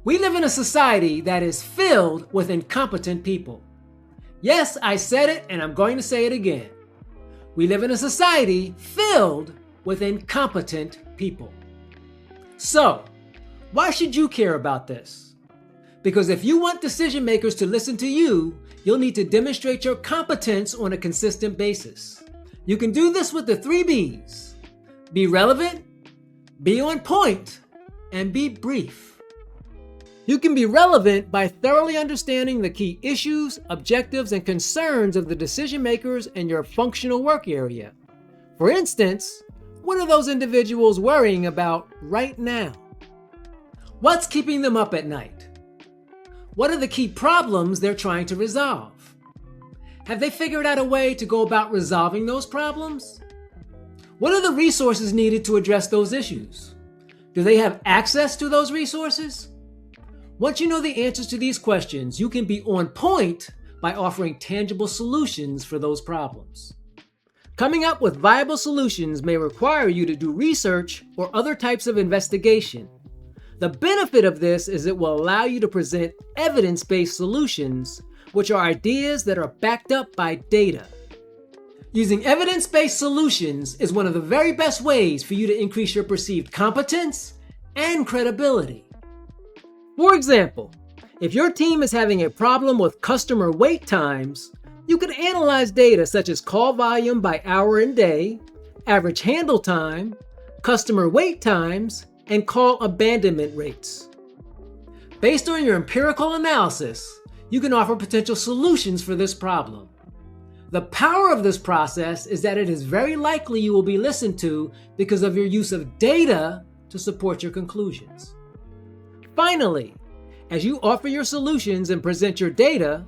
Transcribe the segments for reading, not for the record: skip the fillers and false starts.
We live in a society that is filled with incompetent people. Yes, I said it and I'm going to say it again. We live in a society filled with incompetent people. So, why should you care about this? Because if you want decision makers to listen to you, you'll need to demonstrate your competence on a consistent basis. You can do this with the 3 B's. Be relevant, be on point, and be brief. You can be relevant by thoroughly understanding the key issues, objectives, and concerns of the decision makers in your functional work area. For instance, what are those individuals worrying about right now? What's keeping them up at night? What are the key problems they're trying to resolve? Have they figured out a way to go about resolving those problems? What are the resources needed to address those issues? Do they have access to those resources? Once you know the answers to these questions, you can be on point by offering tangible solutions for those problems. Coming up with viable solutions may require you to do research or other types of investigation. The benefit of this is it will allow you to present evidence-based solutions, which are ideas that are backed up by data. Using evidence-based solutions is one of the very best ways for you to increase your perceived competence and credibility. For example, if your team is having a problem with customer wait times, you can analyze data such as call volume by hour and day, average handle time, customer wait times, and call abandonment rates. Based on your empirical analysis, you can offer potential solutions for this problem. The power of this process is that it is very likely you will be listened to because of your use of data to support your conclusions. Finally, as you offer your solutions and present your data,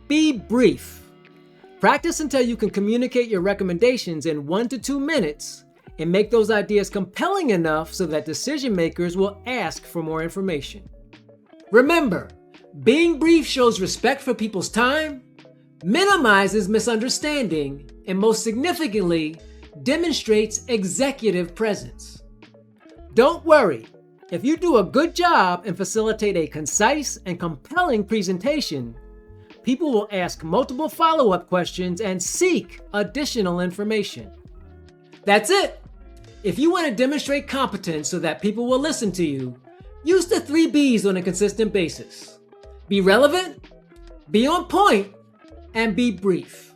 be brief. Practice until you can communicate your recommendations in 1 to 2 minutes and make those ideas compelling enough so that decision makers will ask for more information. Remember, being brief shows respect for people's time, minimizes misunderstanding, and most significantly, demonstrates executive presence. Don't worry. If you do a good job and facilitate a concise and compelling presentation, people will ask multiple follow-up questions and seek additional information. That's it. If you want to demonstrate competence so that people will listen to you, use the 3 B's on a consistent basis. Be relevant, be on point, and be brief.